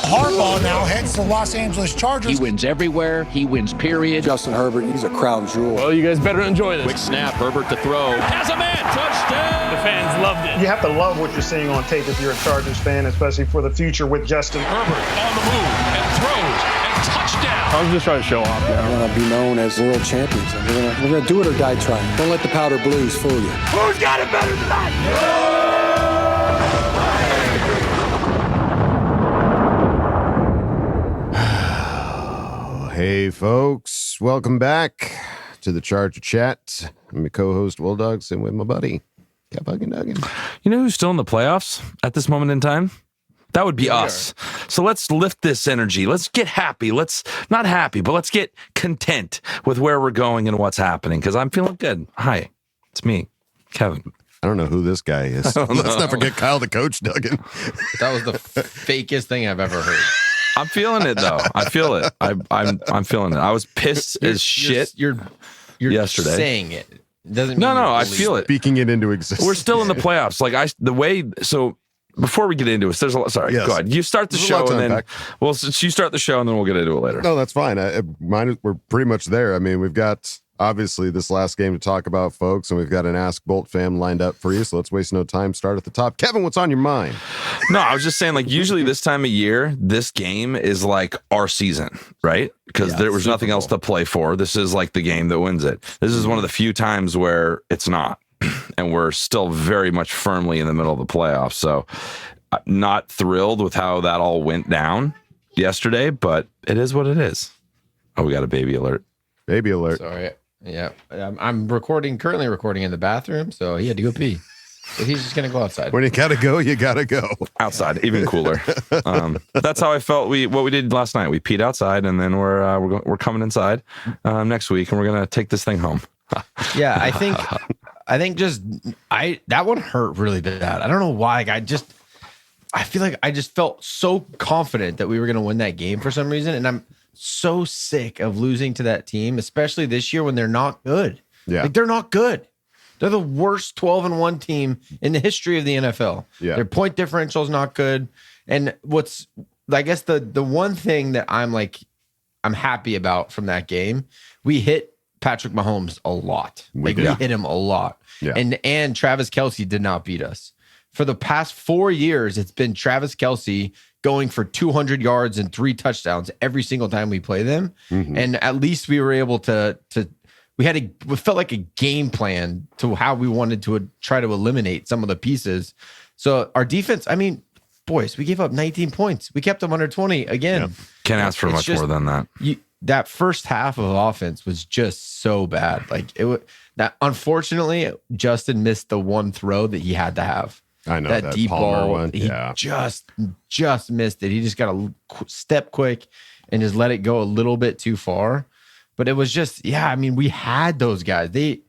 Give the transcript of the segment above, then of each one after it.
Harbaugh now heads to the Los Angeles Chargers. He wins everywhere. He wins, period. Justin Herbert, he's a crown jewel. Well, you guys better enjoy this. Quick snap, Herbert to throw. Has a man, touchdown! The fans loved it. You have to love what you're seeing on tape if you're a Chargers fan, especially for the future with Justin. Herbert on the move and throws and touchdown. I was just trying to show off. We're going to be known as world champions. And we're going to do it or die trying. Don't let the powder blues fool you. Who's got it better than that? Hey, folks. Welcome back to the Charger Chat. I'm your co-host, Will Dog, sitting with my buddy, Duggan. You know who's still in the playoffs at this moment in time? That would be us. So let's lift this energy. Let's get happy. Let's not happy, but let's get content with where we're going and what's happening, because I'm feeling good. Hi, it's me, Kevin. I don't know who this guy is. Let's not forget Kyle the coach, Duggan. That was the fakest thing I've ever heard. I'm feeling it though. I feel it. I'm feeling it. I was pissed as shit. You're yesterday saying it. Doesn't mean no. I feel it. Speaking it into existence. We're still in the playoffs. So before we get into it, there's a lot. Sorry, yes. Go ahead. You start the show and then since you start the show and then we'll get into it later. No, that's fine. We're pretty much there. I mean, we've got obviously this last game to talk about, folks, and we've got an Ask Boltfam lined up for you. So let's waste no time. Start at the top. Kevin, what's on your mind? No, I was just saying, like, usually this time of year, this game is like our season, right? Because there was nothing else to play for. This is like the game that wins it. This is one of the few times where it's not. And we're still very much firmly in the middle of the playoffs. So not thrilled with how that all went down yesterday, but it is what it is. Oh, we got a baby alert. Baby alert. Sorry. Yeah. I'm currently recording in the bathroom, so he had to go pee. But he's just going to go outside. When you got to go, you got to go. Outside, even cooler. That's how I felt. What we did last night. We peed outside, and then we're coming inside next week, and we're going to take this thing home. Yeah, I think that one hurt really bad. I don't know why. I feel like I just felt so confident that we were going to win that game for some reason, and I'm so sick of losing to that team, especially this year when they're not good. Yeah, like they're not good. They're the worst 12-1 team in the history of the NFL. Yeah, their point differential is not good. And I guess the one thing that I'm happy about from that game, we hit Patrick Mahomes a lot. We hit him a lot. Yeah. And Travis Kelce did not beat us. For the past 4 years, it's been Travis Kelce going for 200 yards and 3 touchdowns every single time we play them. Mm-hmm. And at least we were able to it felt like a game plan to how we wanted to try to eliminate some of the pieces. So our defense, I mean, boys, we gave up 19 points. We kept them under 20 again. Yep. Can't ask for much more than that. That first half of offense was just so bad. Unfortunately, Justin missed the one throw that he had to have. I know that deep Palmer ball. One. He just missed it. He just got to step quick and just let it go a little bit too far. But it was just, we had those guys. They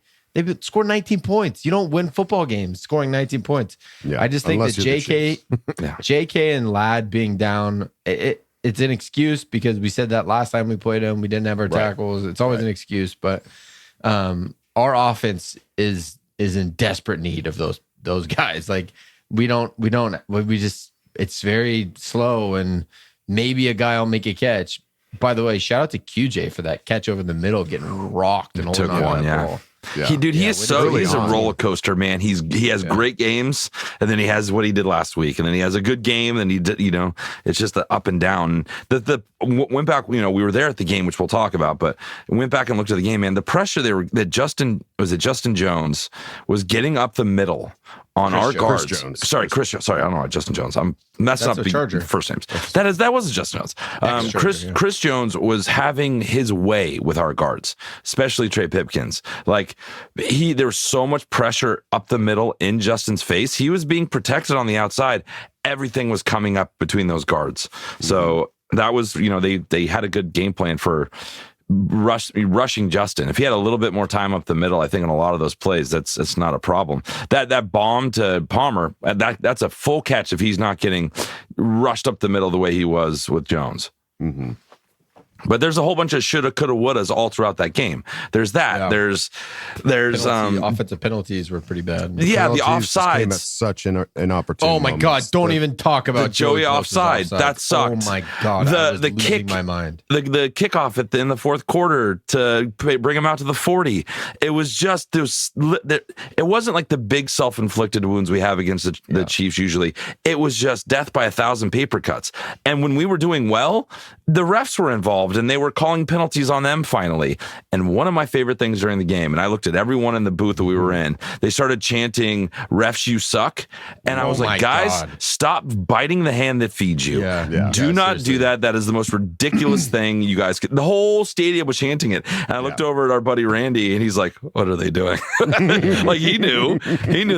scored 19 points. You don't win football games scoring 19 points. Yeah, I just think that JK and Ladd being down, it's an excuse because we said that last time we played them. We didn't have our tackles. It's always an excuse. But our offense is in desperate need of those guys. Like it's very slow, and maybe a guy will make a catch. By the way, shout out to QJ for that catch over the middle, getting rocked and holding on that ball. Yeah. He's a roller coaster, man. He has great games, and then he has what he did last week, and then he has a good game, and he did, it's just the up and down. Went back, we were there at the game, which we'll talk about, but went back and looked at the game, man. The pressure that Justin Jones was getting up the middle on our guards. Chris Jones. Sorry, I don't know why Justin Jones. I'm messing up the first names. That wasn't Justin Jones. Chris Jones was having his way with our guards, especially Trey Pipkins. There was so much pressure up the middle in Justin's face. He was being protected on the outside. Everything was coming up between those guards. So that was, they had a good game plan for rushing Justin. If he had a little bit more time up the middle, I think in a lot of those plays, it's not a problem. That bomb to Palmer, that's a full catch if he's not getting rushed up the middle the way he was with Jones. Mm-hmm. But there's a whole bunch of shoulda, coulda, wouldas all throughout that game. There's that. Yeah. There's offensive penalties were pretty bad. Yeah, the Penalties just came at offsides. such an opportunity. Oh my God! Don't even talk about the Joey Close's offside. That sucked. Oh my God! I was The losing kick, my mind. The kickoff in the fourth quarter to bring him out to the 40. It was just it wasn't like the big self-inflicted wounds we have against the Chiefs usually. It was just death by 1,000 paper cuts. And when we were doing well, the refs were involved and they were calling penalties on them finally. And one of my favorite things during the game, and I looked at everyone in the booth that we were in, they started chanting, "Refs, you suck." And I was like, guys, stop biting the hand that feeds you. Do not do that. That is the most ridiculous thing you guys could. The whole stadium was chanting it. And I looked over at our buddy Randy and he's like, what are they doing? Like he knew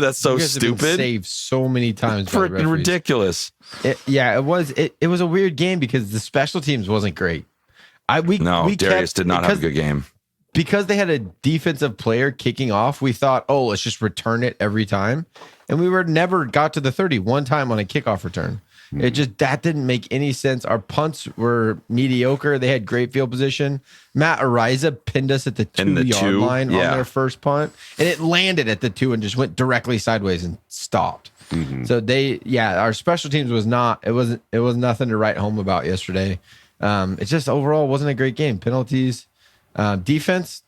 that's so stupid. Saved so many times. Freaking ridiculous. It was a weird game because the special teams wasn't great. Darius did not have a good game. Because they had a defensive player kicking off, we thought, oh, let's just return it every time. And we never got to the 30 one time on a kickoff return. That didn't make any sense. Our punts were mediocre. They had great field position. Matt Ariza pinned us at the 2-yard line on their first punt. And it landed at the 2 and just went directly sideways and stopped. So our special teams was nothing to write home about yesterday. It just overall wasn't a great game. Penalties, defense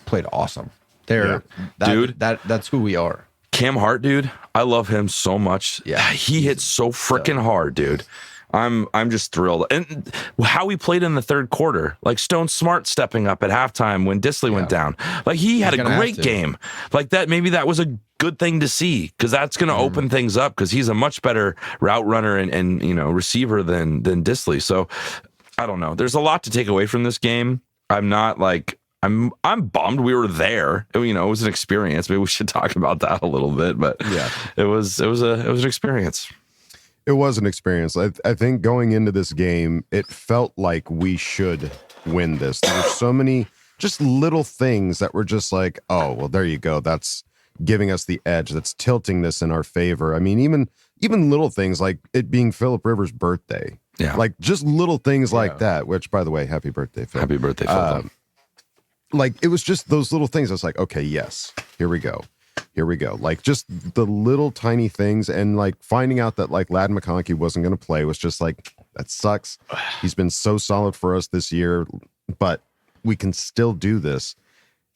played awesome. That's who we are. Cam Hart, dude, I love him so much. Yeah, he hits so freaking hard, dude. I'm just thrilled. And how he played in the third quarter, like Stone Smart stepping up at halftime when Disley went down. Like he had a great game. Like that, maybe that was a good thing to see because that's going to open things up because he's a much better route runner and receiver than Disley. So I don't know. There's a lot to take away from this game. I'm not like I'm bummed we were there. It was an experience. Maybe we should talk about that a little bit. But it was an experience. It was an experience. I think going into this game, it felt like we should win this. There were so many just little things that were just like, oh, well, there you go. That's giving us the edge. That's tilting this in our favor. I mean, even little things like it being Phillip Rivers' birthday. Yeah. Like just little things like that, which, by the way, happy birthday, Phil. Happy birthday, Phil. Like it was just those little things. I was like, okay, yes, here we go. Like just the little tiny things, and like finding out that like Ladd McConkey wasn't going to play was just like, that sucks. He's been so solid for us this year, but we can still do this.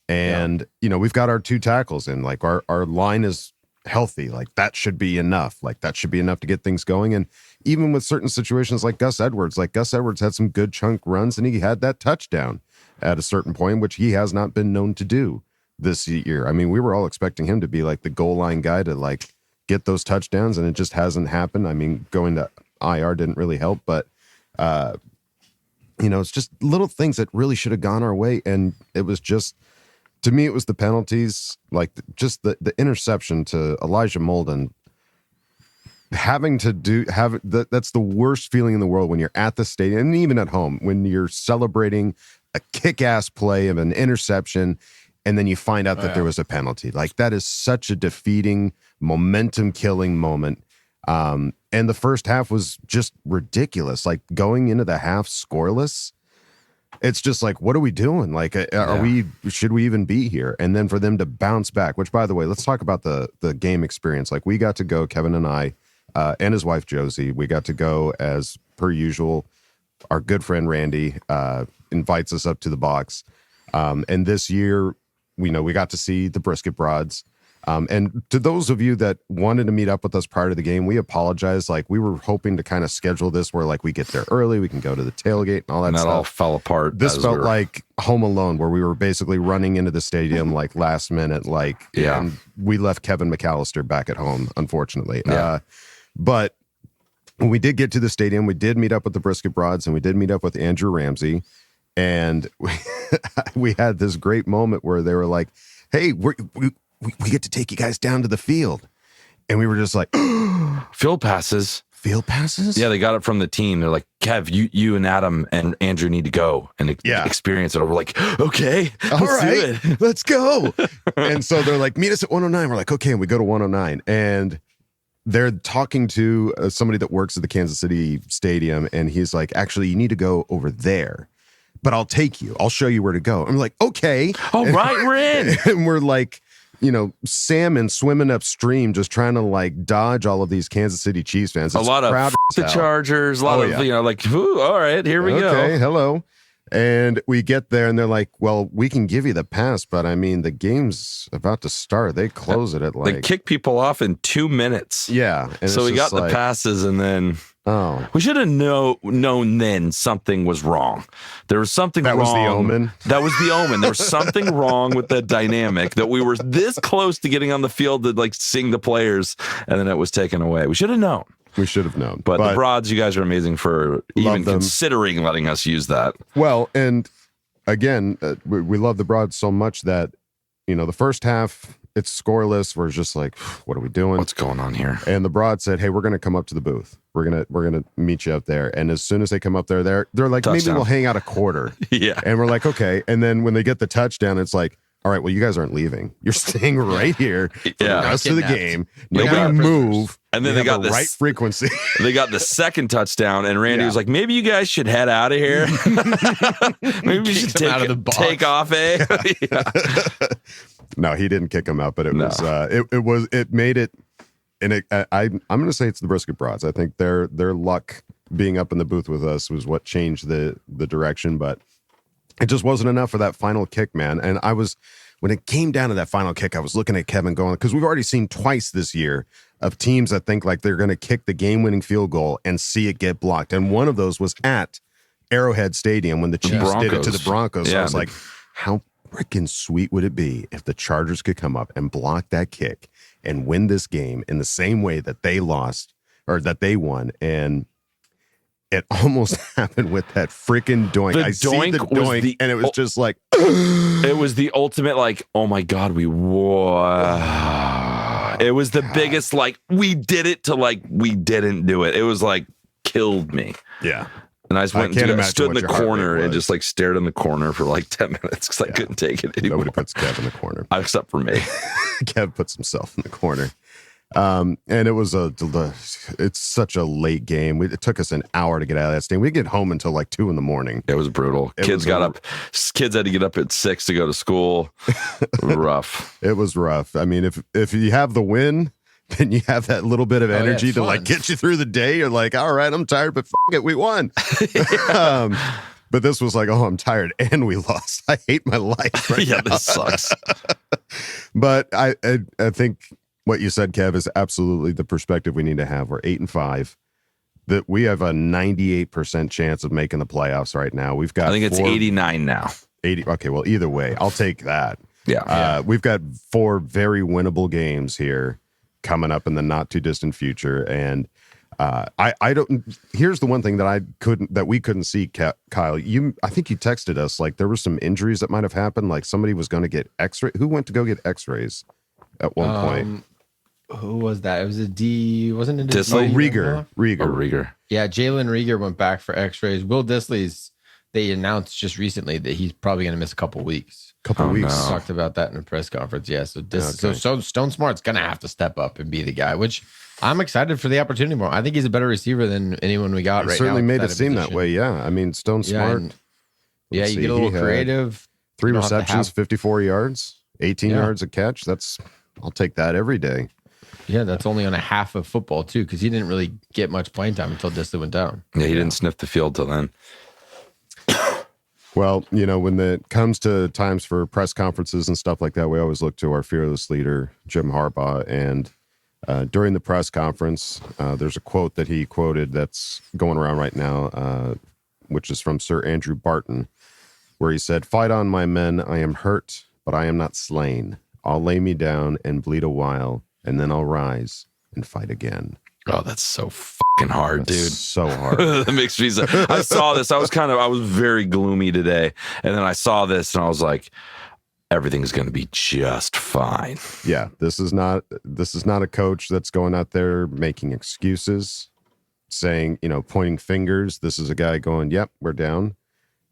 And we've got our 2 tackles in. Like our line is healthy. Like that should be enough. Like that should be enough to get things going. And even with certain situations like Gus Edwards had some good chunk runs, and he had that touchdown at a certain point, which he has not been known to do this year. I mean, we were all expecting him to be like the goal line guy to like get those touchdowns, and it just hasn't happened. I mean, going to IR didn't really help, but it's just little things that really should have gone our way. And it was just, to me, it was the penalties, like just the interception to Elijah Molden. Having to that's the worst feeling in the world when you're at the stadium, and even at home, when you're celebrating a kick-ass play of an interception, and then you find out that there was a penalty. Like that is such a defeating, momentum-killing moment. And the first half was just ridiculous. Like going into the half scoreless, it's just like, what are we doing? Like, should we even be here? And then for them to bounce back, which, by the way, let's talk about the game experience. Like we got to go, Kevin and I, and his wife Josie, we got to go as per usual. Our good friend Randy invites us up to the box. And this year, we got to see the brisket broads. And to those of you that wanted to meet up with us prior to the game, we apologize. Like we were hoping to kind of schedule this where like we get there early, we can go to the tailgate and all that stuff. All fell apart. This felt like Home Alone, where we were basically running into the stadium like last minute. And we left Kevin McAllister back at home, unfortunately. But when we did get to the stadium, we did meet up with the brisket broads, and we did meet up with Andrew Ramsey. And we had this great moment where they were like, hey, we get to take you guys down to the field. And we were just like, field passes. Field passes? Yeah, they got it from the team. They're like, Kev, you and Adam and Andrew need to go and experience it. We're like, okay, let's go. And so they're like, meet us at 109. We're like, okay. And we go to 109. And they're talking to somebody that works at the Kansas City Stadium. And he's like, actually, you need to go over there, but I'll take you. I'll show you where to go. I'm like, okay. All right, we're in. And we're like, salmon swimming upstream, just trying to like dodge all of these Kansas City Chiefs fans. A lot of the Chargers, a lot of, all right, here we go. Okay, hello. And we get there and they're like, well, we can give you the pass, but I mean, the game's about to start. They close it at like... They kick people off in 2 minutes. Yeah. And so we got the passes and then... Oh. We should have known then something was wrong. There was something wrong. That was the omen? That was the omen. There was something wrong with the dynamic that we were this close to getting on the field to like sing the players and then it was taken away. We should have known. We should have known. But the Broads, you guys are amazing for even considering letting us use that. Well, and again, we love the Broads so much that, the first half, it's scoreless. We're just like, what are we doing? What's going on here? And the Broad said, hey, we're going to come up to the booth. We're gonna meet you up there. And as soon as they come up there, they're like, touchdown. Maybe we'll hang out a quarter. Yeah. And we're like, okay. And then when they get the touchdown, it's like, all right, well, you guys aren't leaving. You're staying right here for the rest of the game. Nobody move. And then they got the right frequency. They got the second touchdown, and Randy was like, maybe you guys should head out of here. Maybe we should take off, eh? No, he didn't kick him out, but it made it, and I'm going to say it's the Brisket Broads. I think their luck being up in the booth with us was what changed the direction, but it just wasn't enough for that final kick, man. And when it came down to that final kick, I was looking at Kevin going, because we've already seen twice this year of teams that think like they're going to kick the game-winning field goal and see it get blocked. And one of those was at Arrowhead Stadium when the Chiefs did it to the Broncos. So I was like, how freaking sweet would it be if the Chargers could come up and block that kick and win this game in the same way that they lost or that they won? And it almost happened with that freaking doink. I see the doink, and it was just like... It was the ultimate, like, oh my God, we won. It was the biggest, like, we did it to, like, we didn't do it. It was, like, killed me. Yeah. And I just went and stood in the corner and just, like, stared in the corner for, like, 10 minutes because I couldn't take it anymore. Nobody puts Kev in the corner. Except for me. Kev puts himself in the corner. And it was it's such a late game. It took us an hour to get out of that stadium. We get home until like 2 a.m. It was brutal. Kids had to get up at 6 to go to school. Rough. It was rough. I mean, if you have the win, then you have that little bit of energy to like get you through the day. You're like, all right, I'm tired, but it, we won. But this was like, oh, I'm tired and we lost. I hate my life right now. This sucks. But I think what you said, Kev, is absolutely the perspective we need to have. We're 8-5. That we have a 98% chance of making the playoffs right now. We've got. I think it's 89 now. 80. Okay, well, either way, I'll take that. Yeah. We've got 4 very winnable games here coming up in the not too distant future, and I don't. Here's the one thing that we couldn't see, Kyle. I think you texted us like there were some injuries that might have happened. Like somebody was going to get X-ray. Who went to go get X-rays at one point? Who was that? It was wasn't it Disley? Rieger. Yeah, Jalen Rieger went back for X-rays. Will Disley's, they announced just recently that he's probably going to miss a couple weeks. Weeks. Talked about that in a press conference. Yeah, so Stone Smart's going to have to step up and be the guy, which I'm excited for the opportunity more. I think he's a better receiver than anyone we got right now. Certainly made it seem that way. Yeah, I mean Stone Smart. You get a little creative. 3 receptions, 54 yards, 18 yards a catch. I'll take that every day. Yeah, that's only on a half of football, too, because he didn't really get much playing time until Disley went down. Yeah, he didn't sniff the field till then. Well, when it comes to times for press conferences and stuff like that, we always look to our fearless leader, Jim Harbaugh. And during the press conference, there's a quote that he quoted that's going around right now, which is from Sir Andrew Barton, where he said, "Fight on, my men. I am hurt, but I am not slain. I'll lay me down and bleed a while, and then I'll rise and fight again." Oh, that's so fucking hard, dude. So hard. That makes me sad. I saw this. I was very gloomy today. And then I saw this and I was like, everything's going to be just fine. Yeah. This is not a coach that's going out there making excuses, saying, pointing fingers. This is a guy going, yep, we're down,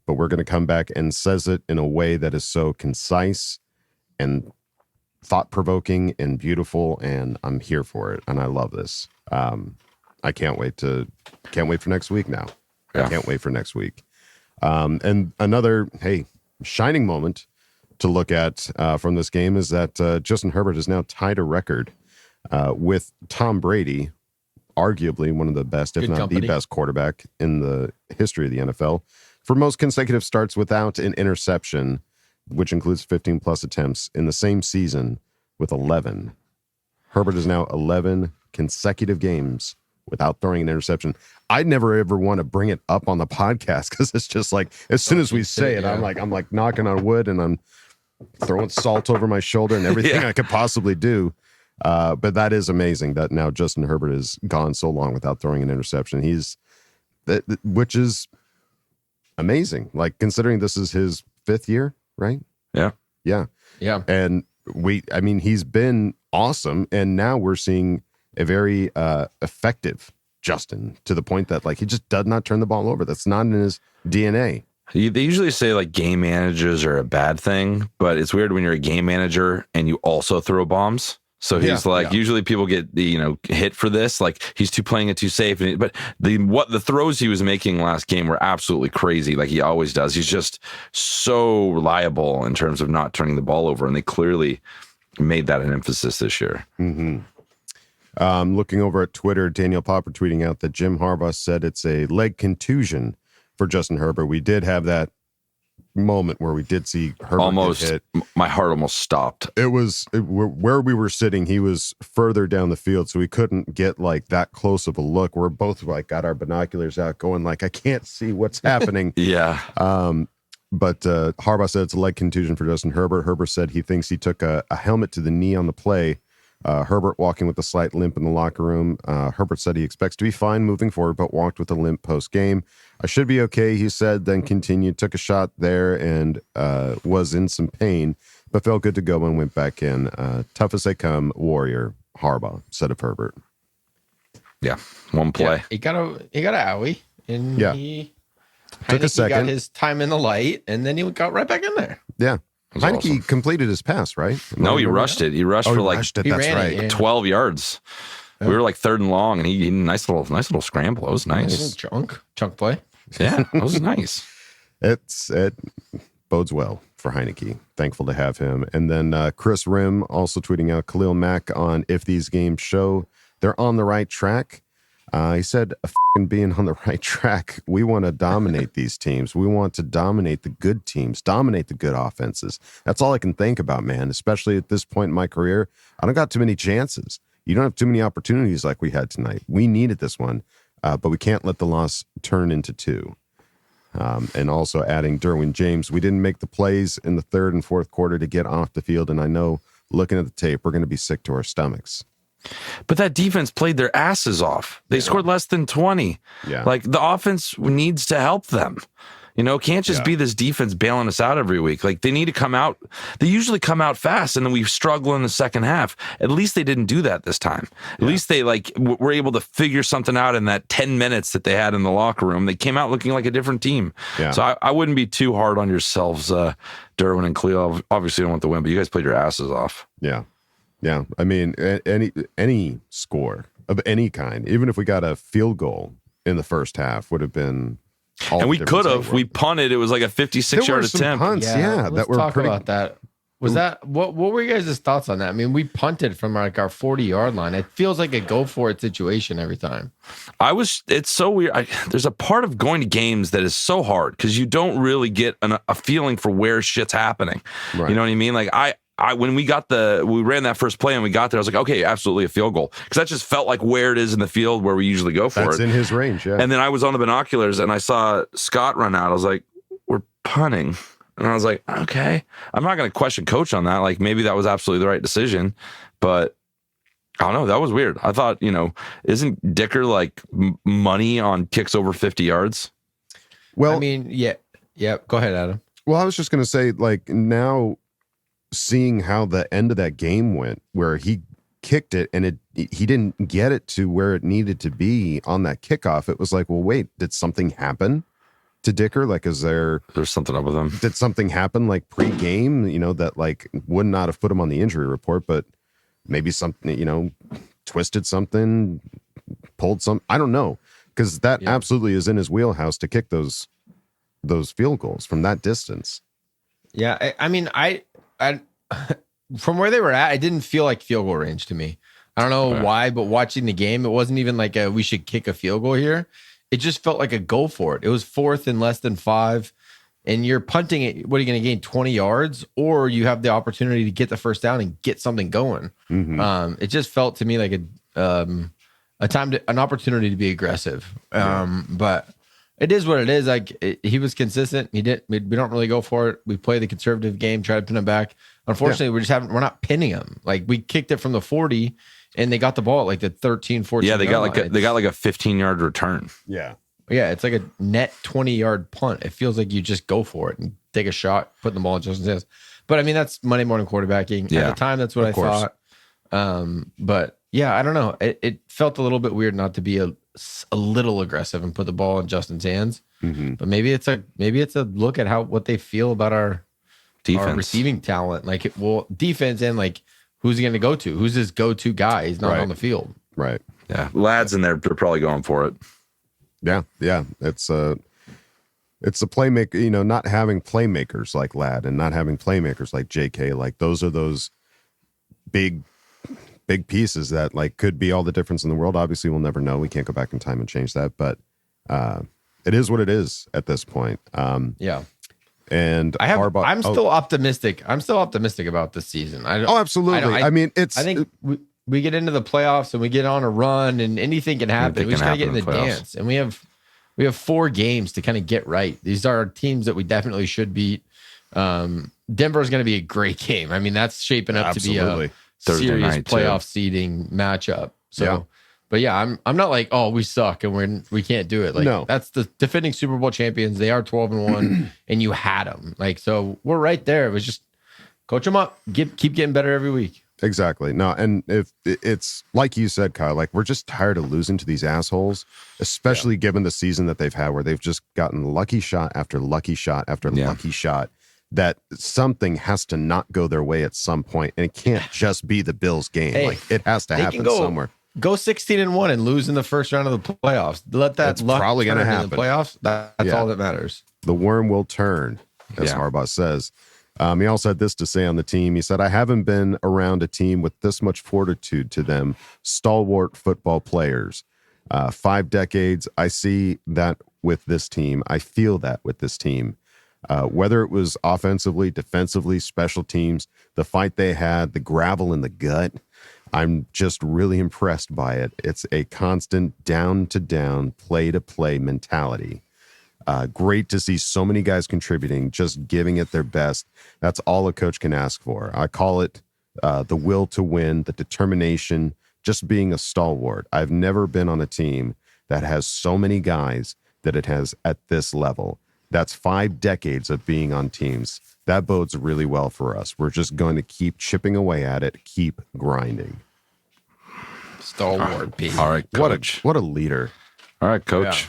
but we're going to come back, and says it in a way that is so concise and thought-provoking and beautiful, and I'm here for it, and I love this. I can't wait for next week now. Yeah. I can't wait for next week. And another, shining moment to look at from this game is that Justin Herbert has now tied a record with Tom Brady, arguably one of the best, if not the best quarterback in the history of the NFL, for most consecutive starts without an interception, which includes 15 plus attempts in the same season with 11. Herbert is now 11 consecutive games without throwing an interception. I'd never ever want to bring it up on the podcast because it's just like, as soon as we say it, I'm like knocking on wood and I'm throwing salt over my shoulder and everything I could possibly do. But that is amazing that now Justin Herbert has gone so long without throwing an interception. Which is amazing. Like, considering this is his 5th year, right? Yeah. And he's been awesome. And now we're seeing a very effective Justin, to the point that like he just does not turn the ball over. That's not in his DNA. They usually say like game managers are a bad thing, but it's weird when you're a game manager and you also throw bombs. So he's usually people get hit for this. Like, he's playing it too safe. But the throws he was making last game were absolutely crazy. Like he always does. He's just so reliable in terms of not turning the ball over. And they clearly made that an emphasis this year. Mm-hmm. Looking over at Twitter, Daniel Popper tweeting out that Jim Harbaugh said it's a leg contusion for Justin Herbert. We did have that moment where we did see Herbert get hit. My heart almost stopped. It was where we were sitting. He was further down the field, so we couldn't get like that close of a look. We're both like got our binoculars out, going like, I can't see what's happening. Yeah. But Harbaugh said it's a leg contusion for Justin Herbert. Herbert said he thinks he took a helmet to the knee on the play. Herbert walking with a slight limp in the locker room. Herbert said he expects to be fine moving forward, but walked with a limp post-game. I should be okay, he said, then continued, took a shot there and was in some pain, but felt good to go and went back in. Tough as they come, warrior, Harbaugh, said of Herbert. Yeah, one play. Yeah, he got a owie, and he took a second. He got his time in the light, and then he got right back in there. Yeah. Heineke completed his pass, right? No, he rushed it. He rushed for like 12 yards. Yeah. We were like 3rd and long, and he nice little scramble. It was nice. Chunk play. Yeah, it was nice. It bodes well for Heineke. Thankful to have him. And then Chris Rim also tweeting out Khalil Mack on if these games show they're on the right track. He said, being on the right track, we want to dominate these teams. We want to dominate the good teams, dominate the good offenses. That's all I can think about, man, especially at this point in my career. I don't got too many chances. You don't have too many opportunities like we had tonight. We needed this one, but we can't let the loss turn into 2. And also adding Derwin James, we didn't make the plays in the 3rd and 4th quarter to get off the field, and I know looking at the tape, we're going to be sick to our stomachs. But that defense played their asses off. They scored less than 20. Yeah. Like, the offense needs to help them. Can't just be this defense bailing us out every week. Like, they need to come out. They usually come out fast, and then we struggle in the second half. At least they didn't do that this time. At least they were able to figure something out in that 10 minutes that they had in the locker room. They came out looking like a different team. Yeah. So I wouldn't be too hard on yourselves, Derwin and Khalil. Obviously, don't want the win, but you guys played your asses off. Yeah. Yeah, I mean, any score of any kind, even if we got a field goal in the first half, would have been. And we could have. We punted. It was like a 56-yard attempt. Punts, let's that were talk about that. Was that what were you guys' thoughts on that? I mean, we punted from our 40-yard line. It feels like a go for it situation every time. It's so weird. There's a part of going to games that is so hard because you don't really get a feeling for where shit's happening. Right. You know what I mean? Like when we ran that first play and we got there, I was like, okay, absolutely a field goal. Because that just felt like where it is in the field where we usually go for it. That's in his range, yeah. And then I was on the binoculars and I saw Scott run out. I was like, we're punting. And I was like, okay. I'm not going to question coach on that. Like, maybe that was absolutely the right decision. But I don't know. That was weird. I thought, isn't Dicker like money on kicks over 50 yards? Well, I mean, yeah. Go ahead, Adam. Well, I was just going to say, like, now seeing how the end of that game went, where he kicked it and he didn't get it to where it needed to be on that kickoff. It was like, well, wait, did something happen to Dicker? Like, there's something up with him? Did something happen like pre-game, that like would not have put him on the injury report, but maybe something, twisted something, pulled some, I don't know. Because that absolutely is in his wheelhouse to kick those those field goals from that distance. Yeah, I mean, I from where they were at, it didn't feel like field goal range to me. I don't know why, but watching the game, it wasn't even like we should kick a field goal here. It just felt like a go for it. It was 4th and less than 5, and you're punting it. What are you going to gain, 20 yards? Or you have the opportunity to get the first down and get something going. It just felt to me like an opportunity to be aggressive. But it is what it is. Like he was consistent. We don't really go for it. We play the conservative game, try to pin him back. Unfortunately, we're not pinning him. Like we kicked it from the 40 and they got the ball at like the 13, 14. Yeah, they got like a 15-yard return. Yeah. Yeah, it's like a net 20-yard punt. It feels like you just go for it and take a shot, put the ball in Justin's hands. But I mean, that's Monday morning quarterbacking. Yeah, at the time, that's what I thought. But yeah, I don't know. It felt a little bit weird not to be a little aggressive and put the ball in Justin's hands. But maybe it's a look at what they feel about our defense, our receiving talent. Like, defense and like who's he going to go to? Who's his go-to guy? He's not on the field. Right. Yeah, lads in there, they're probably going for it. Yeah. It's a playmaker. Not having playmakers like Ladd and not having playmakers like JK. Like those are those big pieces that like could be all the difference in the world. Obviously, we'll never know. We can't go back in time and change that, but it is what it is at this point. Yeah. And I'm still optimistic. I'm still optimistic about this season. Absolutely. I think we get into the playoffs and we get on a run and anything can happen. We just gotta get in the dance. And we have 4 games to kind of get right. These are teams that we definitely should beat. Denver's going to be a great game. I mean, that's shaping up to be a serious playoff seeding matchup. So, but yeah, I'm not like, oh, we suck and we can't do it. Like, no. That's the defending Super Bowl champions. They are 12-1, and you had them. Like, so we're right there. It was just coach them up, keep getting better every week. Exactly. No, and if it's like you said, Kyle, like we're just tired of losing to these assholes, especially given the season that they've had, where they've just gotten lucky shot after lucky shot after lucky shot. That something has to not go their way at some point, and it can't just be the Bills game. Hey, like it has to happen somewhere. Go 16-1 and lose in the first round of the playoffs. Let that luck probably going to happen in the playoffs. That's all that matters. The worm will turn, as Harbaugh says. He also had this to say on the team. He said, "I haven't been around a team with this much fortitude to them, stalwart football players. 5 decades. I see that with this team. I feel that with this team. Whether it was offensively, defensively, special teams, the fight they had, the gravel in the gut, I'm just really impressed by it. It's a constant down-to-down, play-to-play mentality. Great to see so many guys contributing, just giving it their best. That's all a coach can ask for. I call it the will to win, the determination, just being a stalwart. I've never been on a team that has so many guys that it has at this level. That's 5 decades of being on teams. That bodes really well for us. We're just going to keep chipping away at it, keep grinding." Stalwart, Pete. All right, coach. What a leader. All right, coach.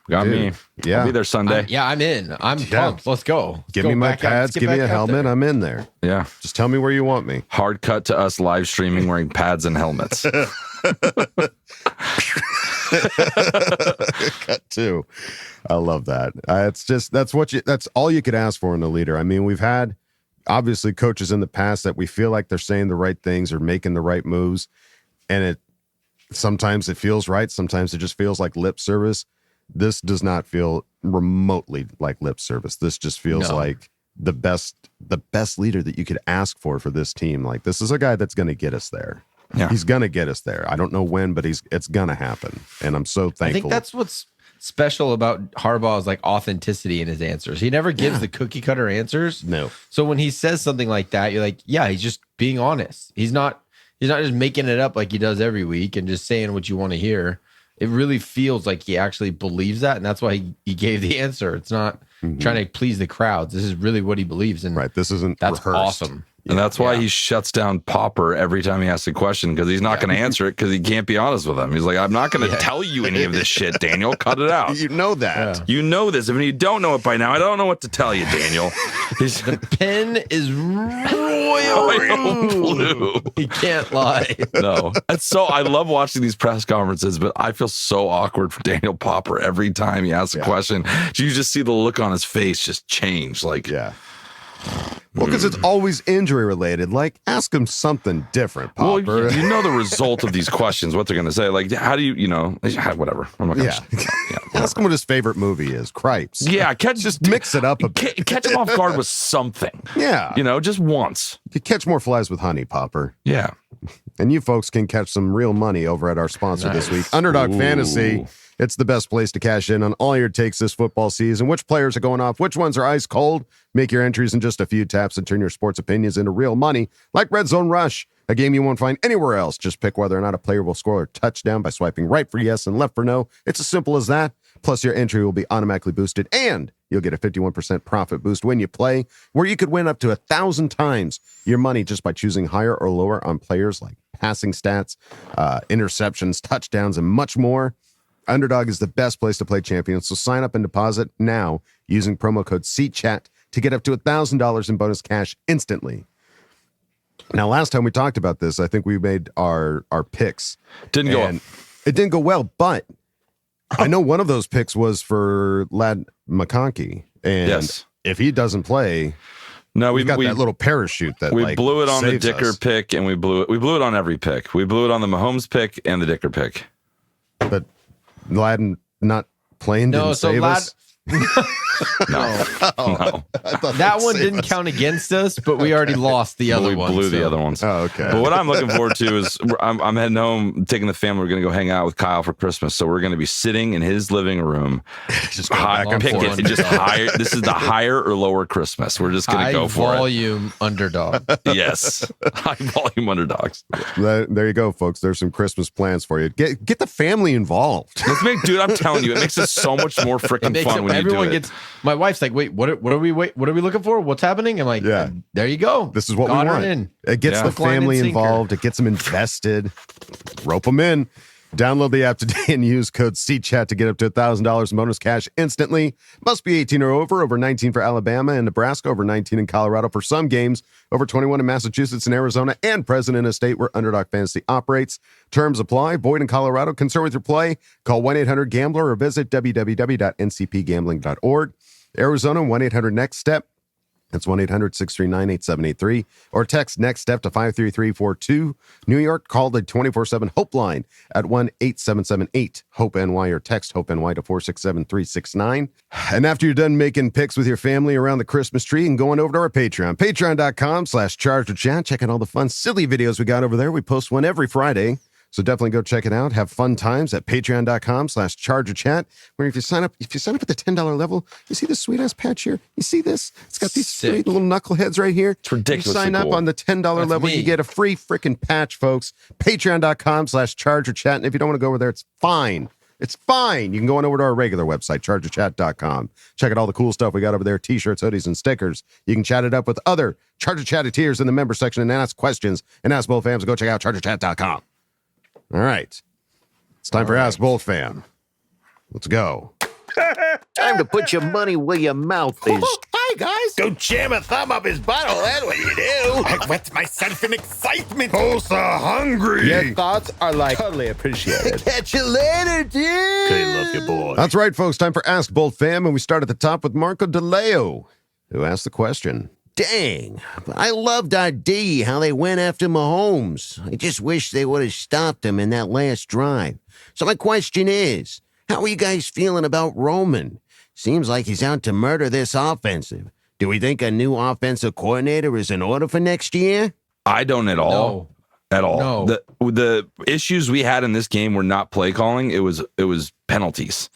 Got me. Yeah. I'll be there Sunday. I'm in. I'm pumped. Let's go. Give me my pads. Give me a helmet. I'm in there. Yeah. Just tell me where you want me. Hard cut to us live streaming wearing pads and helmets. Cut too. I love that. That's all you could ask for in a leader. I mean, we've had obviously coaches in the past that we feel like they're saying the right things or making the right moves, and sometimes it feels right, sometimes it just feels like lip service. This does not feel remotely like lip service. This just feels like the best leader that you could ask for this team. Like, this is a guy that's going to get us there. Yeah. He's going to get us there. I don't know when, but it's going to happen. And I'm so thankful. I think that's what's special about Harbaugh's like authenticity in his answers. He never gives the cookie cutter answers. No. So when he says something like that, you're like, yeah, he's just being honest. He's not just making it up like he does every week and just saying what you want to hear. It really feels like he actually believes that, and that's why he gave the answer. It's not trying to please the crowds. This is really what he believes, and this isn't that's rehearsed. awesome. And that's why he shuts down Popper every time he asks a question, because he's not going to answer it because he can't be honest with him. He's like, I'm not going to tell you any of this shit, Daniel. Cut it out. You know that. Yeah. You know this. If you don't know it by now, I don't know what to tell you, Daniel. The pen is royal blue. He can't lie. No. And so I love watching these press conferences, but I feel so awkward for Daniel Popper every time he asks a question. You just see the look on his face just change. Like, well, because it's always injury related. Like, ask him something different, Popper. Well, you know the result of these questions, what they're going to say. Like, how do you know, whatever. I'm not gonna Ask him what his favorite movie is. Cripes. Yeah, just mix it up a bit. Catch him off guard with something. Yeah. Just once. You catch more flies with honey, Popper. Yeah. And you folks can catch some real money over at our sponsor this week, Underdog Fantasy. It's the best place to cash in on all your takes this football season. Which players are going off? Which ones are ice cold? Make your entries in just a few taps and turn your sports opinions into real money, like Red Zone Rush, a game you won't find anywhere else. Just pick whether or not a player will score a touchdown by swiping right for yes and left for no. It's as simple as that. Plus, your entry will be automatically boosted, and you'll get a 51% profit boost when you play, where you could win up to 1,000 times your money just by choosing higher or lower on players like passing stats, interceptions, touchdowns, and much more. Underdog is the best place to play champions, so sign up and deposit now using promo code SEATCHAT to get up to $1,000 in bonus cash instantly. Now, last time we talked about this, I think we made our picks. Didn't go up. It didn't go well, but I know one of those picks was for Lad McConkey, and if he doesn't play, we've got that little parachute that we blew it on the Dicker us. pick, and we blew it on every pick. We blew it on the Mahomes pick and the Dicker pick. But Laden not playing didn't save us. No. That one didn't count against us, but we already lost the other one. We blew the other ones. Oh, okay. But what I'm looking forward to is I'm heading home, taking the family. We're going to go hang out with Kyle for Christmas. So we're going to be sitting in his living room, just back and pick forth. it, and just higher. This is the higher or lower Christmas. We're just going to go for it. High volume underdog. Yes, high volume underdogs. There you go, folks. There's some Christmas plans for you. Get the family involved. Dude, I'm telling you, it makes it so much more freaking fun when you do it. My wife's like, wait, what are we looking for? What's happening? I'm like, there you go. This is what we want. It gets the family involved. It gets them invested. Rope them in. Download the app today and use code CCHAT to get up to $1,000 in bonus cash instantly. Must be 18 or over 19 for Alabama and Nebraska, over 19 in Colorado for some games, over 21 in Massachusetts and Arizona, and present in a state where Underdog Fantasy operates. Terms apply. Void in Colorado. Concerned with your play? Call 1-800-GAMBLER or visit www.ncpgambling.org. Arizona, 1-800-NEXT-STEP. That's 1-800-639-8783. Or text NEXT STEP to 53342. New York, call the 24/7 Hope line at 1-8778-HOPE-NY or text HOPE-NY to 467-369. And after you're done making picks with your family around the Christmas tree, and going over to our Patreon, patreon.com/ChargerChat. Check out all the fun, silly videos we got over there. We post one every Friday. So definitely go check it out. Have fun times at patreon.com/ChargerChat, where if you sign up at the $10 level, you see this sweet ass patch here. You see this? It's got these sweet little knuckleheads right here. It's ridiculous. You sign up on the $10 level, you get a free freaking patch, folks. Patreon.com/ChargerChat. And if you don't want to go over there, it's fine. It's fine. You can go on over to our regular website, chargerchat.com. Check out all the cool stuff we got over there, t-shirts, hoodies, and stickers. You can chat it up with other Charger Chatteteers in the member section and ask questions. And Ask Boltfam, so go check out chargerchat.com. All right. It's time for Ask Boltfam. Let's go. Time to put your money where your mouth is. Hi, guys. Go jam a thumb up his butthole. That's what you do. I wet myself in excitement. Oh, so hungry. Your thoughts are like totally appreciated. Catch you later, dude. Okay, love you, boy. That's right, folks. Time for Ask Boltfam, and we start at the top with Marco DeLeo, who asked the question. Dang, but I loved our D, how they went after Mahomes. I just wish they would have stopped him in that last drive. So my question is, how are you guys feeling about Roman? Seems like he's out to murder this offensive. Do we think a new offensive coordinator is in order for next year? I don't at all. No. At all. No. The issues we had in this game were not play calling. It was penalties.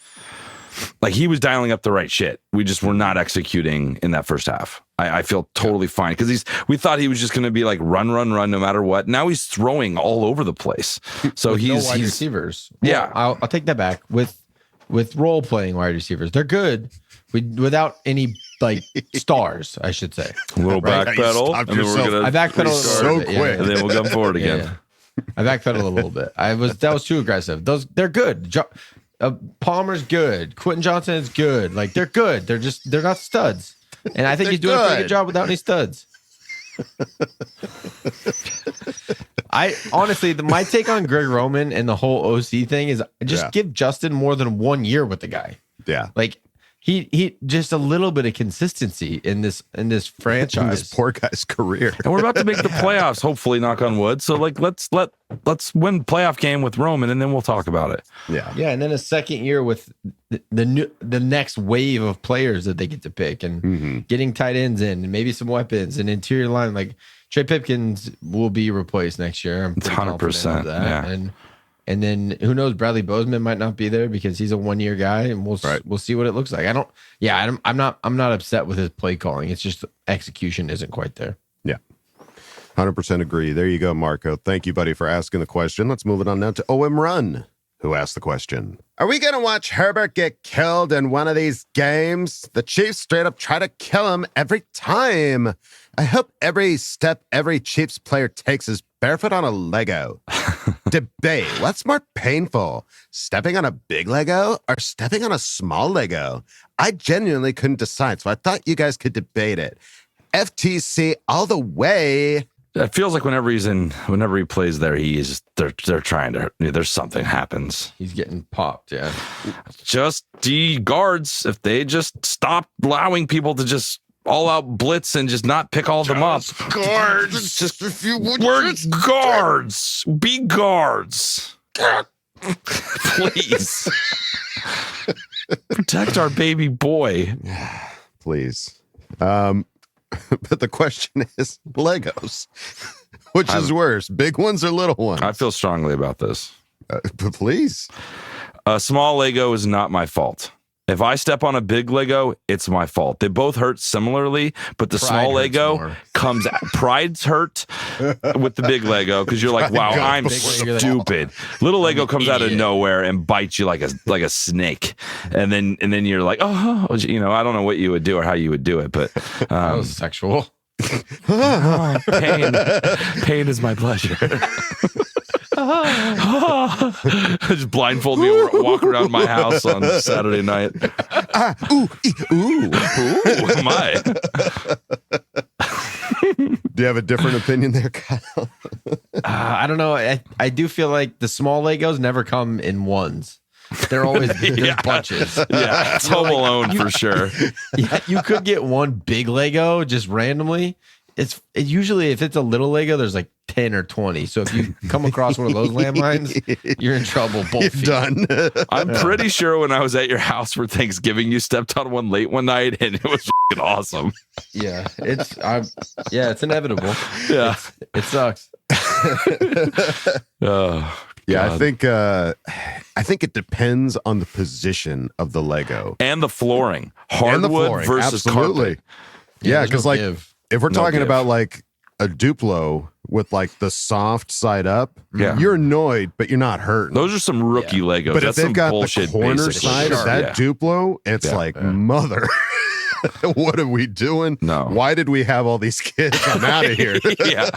Like, he was dialing up the right shit. We just were not executing in that first half. I feel totally fine because we thought he was just going to be like run no matter what. Now he's throwing all over the place. So he's wide receivers. Yeah, I'll take that back with role playing wide receivers. They're good without any like stars, I should say. A little backpedal. stopped And then we're yourself. gonna I backpedaled so a little bit, quick. and then we'll come forward Yeah, again. yeah. I backpedaled a little bit. That was too aggressive. They're good. Palmer's good. Quentin Johnson is good. Like they're good. They're not studs. And I think he's doing a pretty good job without any studs. I honestly, my take on Greg Roman and the whole OC thing is just give Justin more than 1 year with the guy. Yeah. Like he just a little bit of consistency in this franchise. In this poor guy's career. And we're about to make the playoffs, hopefully, knock on wood. So like let's win playoff game with Roman and then we'll talk about it. Yeah. Yeah, and then a second year with the next wave of players that they get to pick and getting tight ends in and maybe some weapons and interior line. Like Trey Pipkins will be replaced next year. I'm pretty 100%, confident of that. yeah. And then who knows? Bradley Bozeman might not be there because he's a 1 year guy, and we'll see what it looks like. I'm not upset with his play calling. It's just execution isn't quite there. Yeah. 100% agree. There you go, Marco. Thank you, buddy, for asking the question. Let's move it on now to OM Run, who asked the question. Are we going to watch Herbert get killed in one of these games? The Chiefs straight up try to kill him every time. I hope every step every Chiefs player takes is barefoot on a Lego. Debate. What's more painful, stepping on a big Lego or stepping on a small Lego? I genuinely couldn't decide, so I thought you guys could debate it. FTC all the way. It feels like whenever he plays there, they're trying to. There's something happens. He's getting popped. Yeah. Just the guards, if they just stop allowing people to just all out blitz and just not pick all of them up. Guards. Just If you would we're just- guards. Be guards. Please. Protect our baby boy. Please. But the question is Legos. Which is worse, big ones or little ones? I feel strongly about this. But please. A small Lego is not my fault. If I step on a big Lego, it's my fault. They both hurt similarly, but the small hurts Lego more. pride's hurt with the big Lego because you're like, wow, I'm stupid. Little Lego comes out of nowhere and bites you like a snake, and then you're like, oh, I don't know what you would do or how you would do it, but That was sexual. pain is my pleasure. Just blindfold me, walk around my house on Saturday night. Ooh, my. Do you have a different opinion there, Kyle? I don't know. I do feel like the small Legos never come in ones. They're always there's bunches. Yeah, it's Home Alone for sure. Yeah, you could get one big Lego just randomly. It usually, if it's a little Lego, there's like 10 or 20. So if you come across one of those landmines, you're in trouble. Both You're feet. done. I'm pretty sure when I was at your house for Thanksgiving, you stepped on one late one night, and it was f***ing awesome. Yeah, it's inevitable. Yeah, It sucks. oh, Yeah, God. I think it depends on the position of the Lego And the flooring, and the hardwood flooring. versus Absolutely. carpet. Yeah, there's because no like give. if we're No talking give. about like a Duplo with like the soft side up, Yeah. you're annoyed, but you're not hurting. Those are some rookie Legos. But if That's they've some got bullshit the corner basic side shit. of that Yeah. Duplo, it's Yeah. like, mother, what are we doing? No. Why did we have all these kids? I'm out of here. Yeah,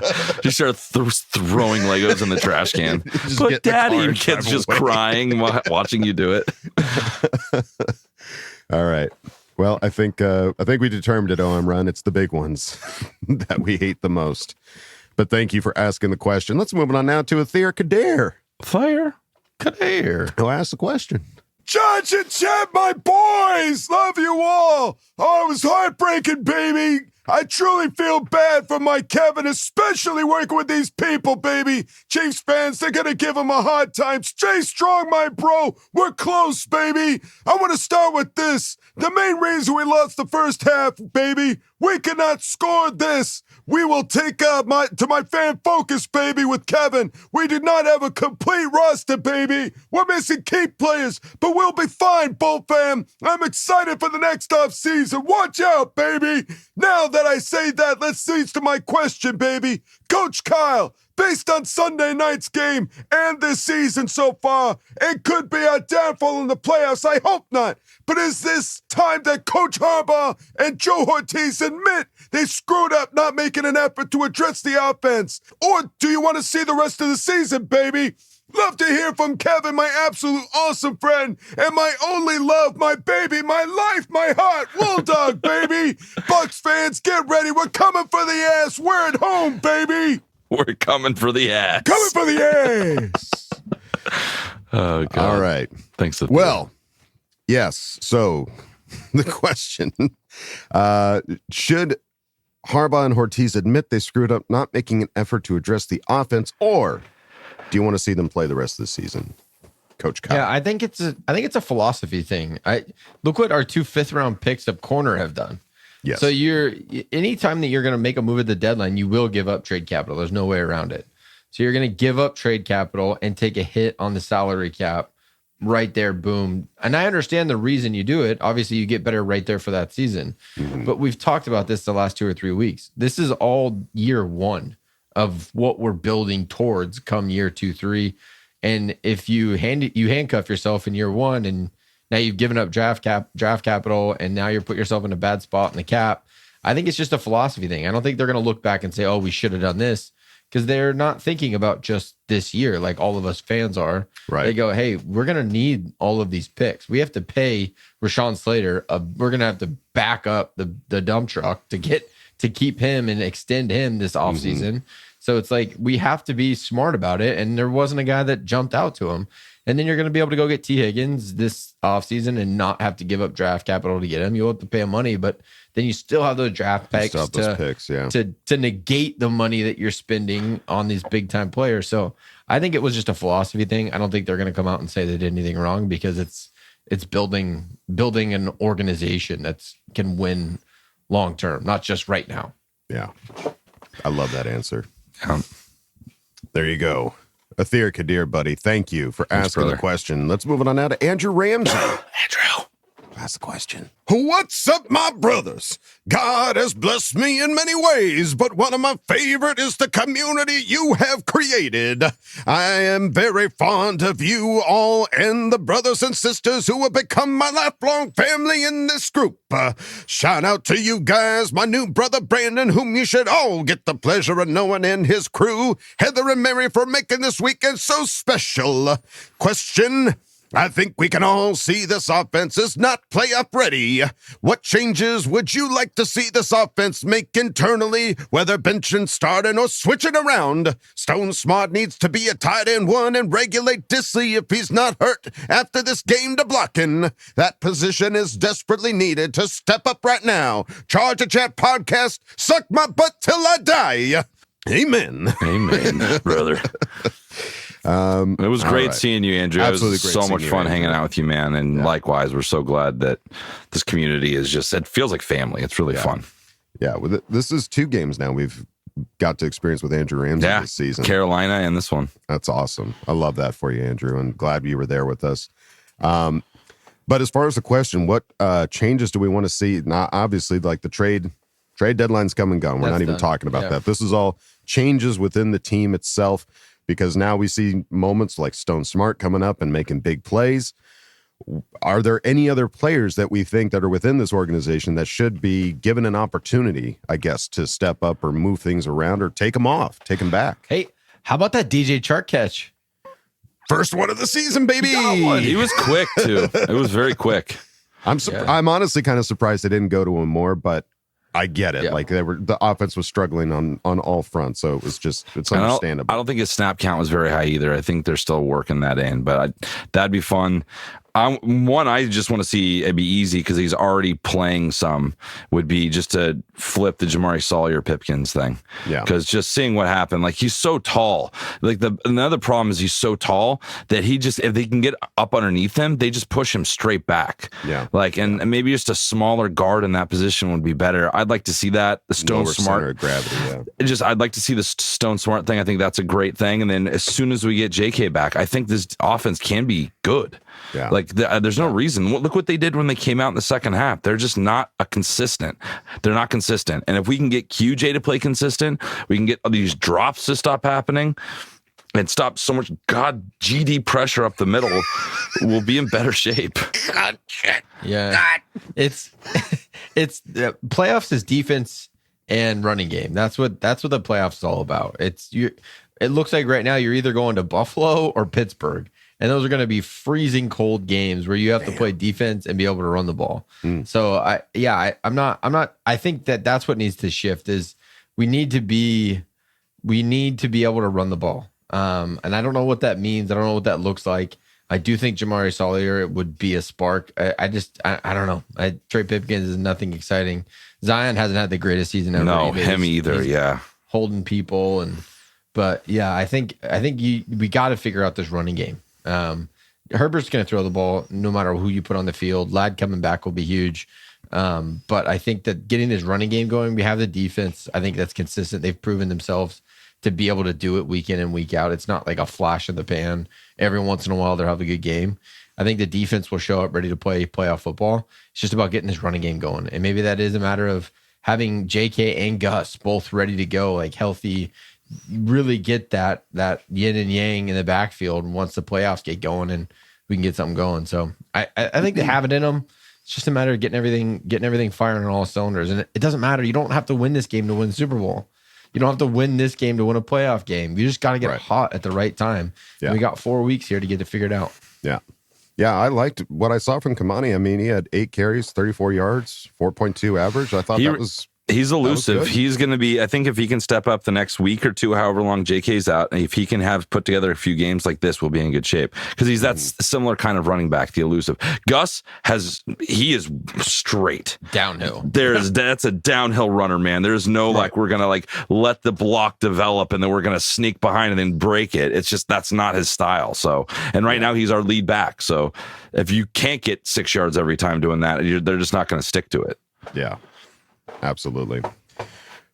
just start throwing Legos in the trash can. Just But get in the Daddy, car and and kids drive just away. crying watching you do it. All right. Well, I think we determined it, OM Run. It's the big ones that we hate the most. But thank you for asking the question. Let's move on now to Athir Kadir, Fire. Kadir. who asked the question. Judge and Chad, my boys, love you all. Oh, it was heartbreaking, baby. I truly feel bad for Mike Kevin, especially working with these people, baby. Chiefs fans, they're going to give him a hard time. Stay strong, my bro. We're close, baby. I want to start with this. The main reason we lost the first half, baby, we cannot score this. We will take my fan focus, baby, with Kevin. We did not have a complete roster, baby. We're missing key players, but we'll be fine, Bolt fam. I'm excited for the next off season. Watch out, baby. Now that I say that, let's cease to my question, baby. Coach Kyle, based on Sunday night's game and this season so far, it could be our downfall in the playoffs. I hope not. But is this time that Coach Harbaugh and Joe Ortiz admit they screwed up not making an effort to address the offense? Or do you want to see the rest of the season, baby? Love to hear from Kevin, my absolute awesome friend, and my only love, my baby, my life, my heart, Wool Dog, baby. Bucks fans, get ready. We're coming for the ass. We're at home, baby. We're coming for the ass. Coming for the ass. Oh, God. All right. Thanks. Well, yes. So the question, should Harbaugh and Ortiz admit they screwed up not making an effort to address the offense, or do you want to see them play the rest of the season, Coach Kyle? Yeah, I think it's a philosophy thing. Look what our 2 5th-round picks of corner have done. Yes. So anytime that you're going to make a move at the deadline, you will give up trade capital. There's no way around it. So you're going to give up trade capital and take a hit on the salary cap right there. Boom. And I understand the reason you do it. Obviously, you get better right there for that season. Mm-hmm. But we've talked about this the last 2 or 3 weeks. This is all year one of what we're building towards come year 2, 3. And if you handcuff yourself in year one, and now you've given up draft capital, and now you're put yourself in a bad spot in the cap, I think it's just a philosophy thing. I don't think they're going to look back and say, oh, we should have done this, because they're not thinking about just this year like all of us fans are. Right. They go, hey, we're going to need all of these picks. We have to pay Rashawn Slater. We're going to have to back up the dump truck to keep him and extend him this offseason. Mm-hmm. So it's like we have to be smart about it. And there wasn't a guy that jumped out to him. And then you're going to be able to go get T. Higgins this offseason and not have to give up draft capital to get him. You'll have to pay him money, but then you still have those draft picks to negate the money that you're spending on these big time players. So I think it was just a philosophy thing. I don't think they're going to come out and say they did anything wrong, because it's building an organization that can win long term, not just right now. Yeah. I love that answer. There you go. Athir Kadir, buddy. Thank you for asking the question. Let's move on now to Andrew Ramsey. Andrew, ask the question. What's up, my brothers? God has blessed me in many ways, but one of my favorite is the community you have created. I am very fond of you all and the brothers and sisters who have become my lifelong family in this group. Shout out to you guys, my new brother Brandon, whom you should all get the pleasure of knowing, and his crew, Heather and Mary, for making this weekend so special. Question: I think we can all see this offense is not playoff ready. What changes would you like to see this offense make internally, whether benching, starting, or switching around? Stone Smart needs to be a tight end one and regulate Disley if he's not hurt after this game to blocking. That position is desperately needed to step up right now. Charge a Chat podcast, suck my butt till I die. Amen. Amen, brother. It was great seeing you, Andrew. Absolutely it was great so much fun hanging out with you, man. And likewise, we're so glad that this community is it feels like family. It's really fun. Yeah, this is 2 games now we've got to experience with Andrew Ramsey this season. Carolina and this one. That's awesome. I love that for you, Andrew, and glad you were there with us. But as far as the question, what changes do we want to see? Now, obviously, like the trade deadline's come and gone. We're not even talking about that. This is all changes within the team itself, because now we see moments like Stone Smart coming up and making big plays. Are there any other players that we think that are within this organization that should be given an opportunity, I guess, to step up or move things around or take them off, take them back? Hey, how about that DJ Chark catch? First one of the season, baby. He was quick, too. It was very quick. I'm honestly kind of surprised they didn't go to him more, but I get it. Yeah. Like the offense was struggling on all fronts, so it's understandable. I don't think his snap count was very high either. I think they're still working that in, but that'd be fun. I just want to see it be easy, because he's already playing some, would be just to flip the Jamari Sawyer Pipkins thing. Yeah. Because just seeing what happened, like he's so tall. Like another problem is he's so tall that if they can get up underneath him, they just push him straight back. Yeah. Like, and maybe just a smaller guard in that position would be better. I'd like to see that. The Stone Lower Smart center of gravity, I'd like to see the Stone Smart thing. I think that's a great thing. And then as soon as we get JK back, I think this offense can be good. Yeah. Like there's no reason. Look what they did when they came out in the second half. They're just not consistent. They're not consistent. And if we can get QJ to play consistent, we can get these drops to stop happening and stop so much GD pressure up the middle, we'll be in better shape. Yeah. It's playoffs is defense and running game. That's what the playoffs is all about. It looks like right now you're either going to Buffalo or Pittsburgh, and those are going to be freezing cold games where you have to play defense and be able to run the ball. So I'm not. I think that's what needs to shift. Is we need to be able to run the ball. And I don't know what that means. I don't know what that looks like. I do think Jamari Salyer would be a spark. I don't know. Trey Pipkins is nothing exciting. Zion hasn't had the greatest season ever. No, him either. Yeah, holding people but yeah, I think we got to figure out this running game. Herbert's going to throw the ball no matter who you put on the field. Ladd coming back will be huge. But I think that getting this running game going, we have the defense. I think that's consistent. They've proven themselves to be able to do it week in and week out. It's not like a flash in the pan. Every once in a while, they'll have a good game. I think the defense will show up ready to play playoff football. It's just about getting this running game going. And maybe that is a matter of having JK and Gus both ready to go, like healthy, really get that yin and yang in the backfield once the playoffs get going and we can get something going. So I think they have it in them. It's just a matter of getting everything firing on all cylinders. And it doesn't matter. You don't have to win this game to win the Super Bowl. You don't have to win this game to win a playoff game. You just got to get hot at the right time. Yeah. We got 4 weeks here to get it figured out. Yeah. Yeah, I liked what I saw from Kamani. I mean, he had 8 carries, 34 yards, 4.2 average. I thought he's elusive. He's going to be, I think if he can step up the next week or two, however long JK's out, and if he can have put together a few games like this, we'll be in good shape. Because he's that similar kind of running back, the elusive. Gus he is straight. Downhill. That's a downhill runner, man. There's no we're going to let the block develop and then we're going to sneak behind and then break it. It's just, that's not his style. So, and right now he's our lead back. So if you can't get 6 yards every time doing that, they're just not going to stick to it. Yeah. Absolutely.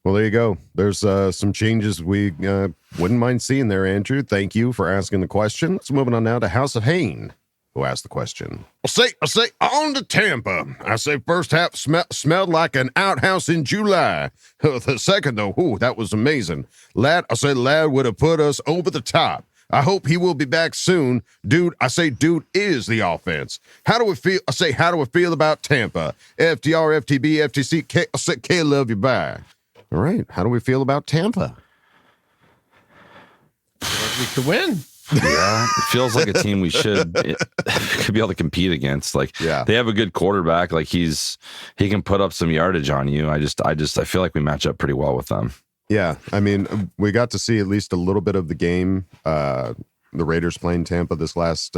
Well, there you go. There's some changes we wouldn't mind seeing there, Andrew. Thank you for asking the question. Let's move on now to House of Hain, who asked the question. I say, on to Tampa. I say first half smelled like an outhouse in July. The second, though, that was amazing. Ladd would have put us over the top. I hope he will be back soon. Dude is the offense. How do we feel? How do we feel about Tampa? FDR, FTB, FTC, K love you, bye. All right. How do we feel about Tampa? We could win. Yeah, it feels like a team we could be able to compete against. They have a good quarterback. He can put up some yardage on you. I feel like we match up pretty well with them. Yeah, I mean, we got to see at least a little bit of the game. The Raiders playing Tampa this last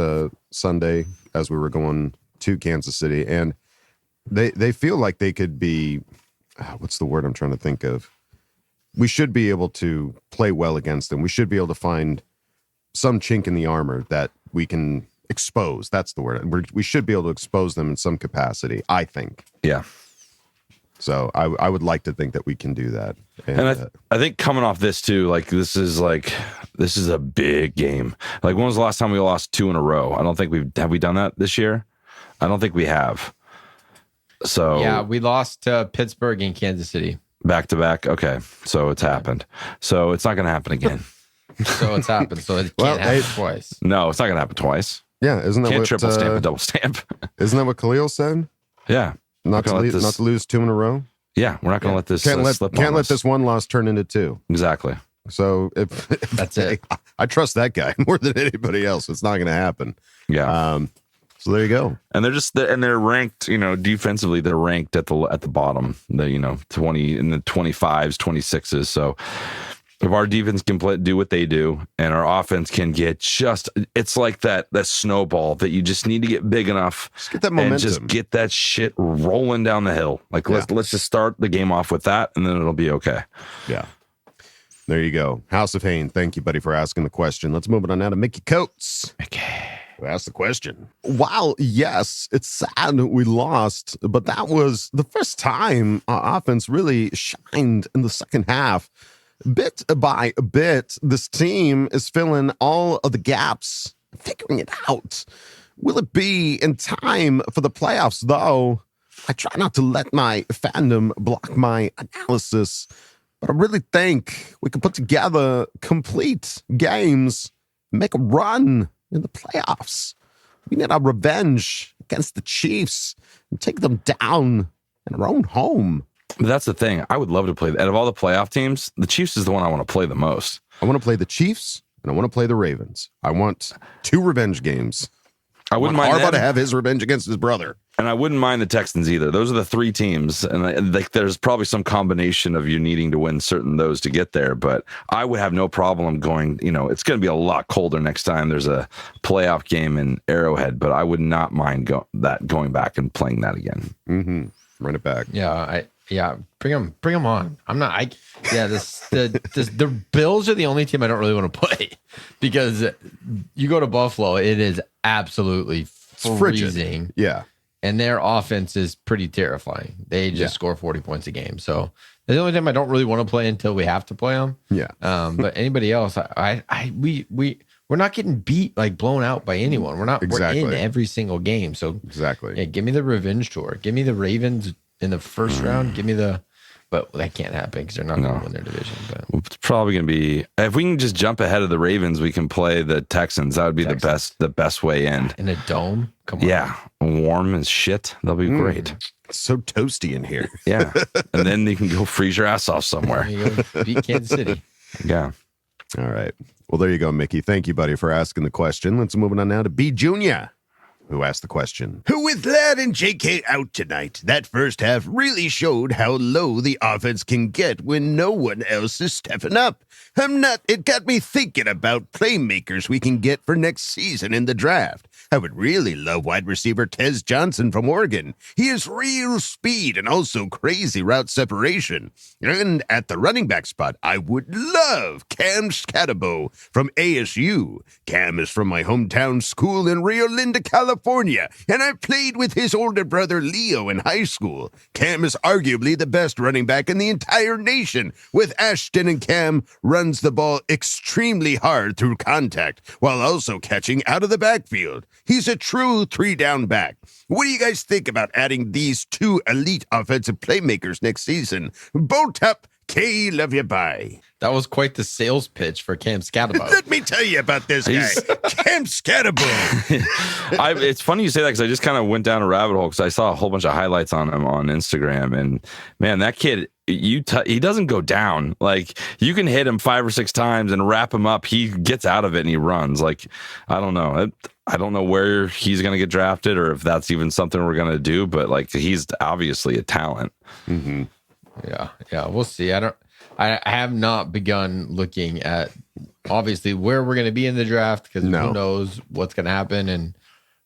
Sunday as we were going to Kansas City, and they feel like they could be. What's the word I'm trying to think of? We should be able to play well against them. We should be able to find some chink in the armor that we can expose. That's the word. We should be able to expose them in some capacity, I think. Yeah. So I would like to think that we can do that. And I think coming off this too, this is a big game. When was the last time we lost 2 in a row? I don't think have we done that this year? I don't think we have. So yeah, we lost to Pittsburgh and Kansas City. Back to back. Okay. So it's happened. So it's not going to happen again. So it's happened. So it can't happen twice. No, it's not going to happen twice. Yeah. Isn't that can't what triple stamp and double stamp? Isn't that what Khalil said? Yeah. Not to lose 2 in a row. Yeah, we're not going to let this slip. Can't let this one loss turn into 2. Exactly. So if that's it, I trust that guy more than anybody else. It's not going to happen. Yeah. So there you go. And they're ranked. Defensively, they're ranked at the bottom. 20 in the 25s, 26s. So if our defense can do what they do, and our offense can get it's like that snowball that you just need to get big enough. Just get that momentum. And just get that shit rolling down the hill. Let's just start the game off with that, and then it'll be okay. Yeah. There you go. House of Hain, thank you, buddy, for asking the question. Let's move on now to Mickey Coates. Who asked the question. While, yes, it's sad we lost, but that was the first time our offense really shined in the second half. Bit by bit, this team is filling all of the gaps, figuring it out. Will it be in time for the playoffs, though? I try not to let my fandom block my analysis, but I really think we can put together complete games, make a run in the playoffs. We need our revenge against the Chiefs and take them down in our own home. But that's the thing. I would love to play. Out of all the playoff teams, the Chiefs is the one I want to play the most. I want to play the Chiefs and I want to play the Ravens. I want 2 revenge games. I wouldn't want mind Harbaugh them. to have his revenge against his brother. And I wouldn't mind the Texans either. Those are the 3 teams. And like, there's probably some combination of you needing to win certain those to get there. But I would have no problem going, it's going to be a lot colder next time there's a playoff game in Arrowhead. But I would not mind going back and playing that again. Mm-hmm. Run it back. Yeah, bring them on. I'm not. The Bills are the only team I don't really want to play because you go to Buffalo, it is absolutely freezing. Yeah, and their offense is pretty terrifying. They just score 40 points a game. So that's the only time I don't really want to play until we have to play them. Yeah. But anybody else, we're not getting beat, like blown out by anyone. We're in every single game. So exactly. Yeah, give me the revenge tour. Give me the Ravens in the first round. Give me but that can't happen because they're not going to win their division. But it's probably going to be, if we can just jump ahead of the Ravens, we can play the Texans. That would be the best way in. In a dome? Come on. Yeah. Warm as shit. That'll be great. It's so toasty in here. Yeah. And then you can go freeze your ass off somewhere. You go beat Kansas City. Yeah. All right. Well, there you go, Mickey. Thank you, buddy, for asking the question. Let's move on now to B. Junior, who asked the question. With Ladd and JK out tonight, that first half really showed how low the offense can get when no one else is stepping up. It got me thinking about playmakers we can get for next season in the draft. I would really love wide receiver Tez Johnson from Oregon. He has real speed and also crazy route separation. And at the running back spot, I would love Cam Scatabo from ASU. Cam is from my hometown school in Rio Linda, California, and I played with his older brother Leo in high school. Cam is arguably the best running back in the entire nation, with Ashton, and Cam runs the ball extremely hard through contact, while also catching out of the backfield. He's a true 3-down back. What do you guys think about adding these 2 elite offensive playmakers next season? Bolt up, K, love you, bye. That was quite the sales pitch for Cam Scatabo. Let me tell you about this guy, Cam Scatabo. It's funny you say that because I just kind of went down a rabbit hole because I saw a whole bunch of highlights on him on Instagram. And man, that kid, he doesn't go down. Like, you can hit him 5 or 6 times and wrap him up. He gets out of it and he runs. Like, I don't know. I don't know where he's going to get drafted or if that's even something we're going to do, but like, he's obviously a talent. Mm-hmm. Yeah. We'll see. I have not begun looking at obviously where we're going to be in the draft because who knows what's going to happen and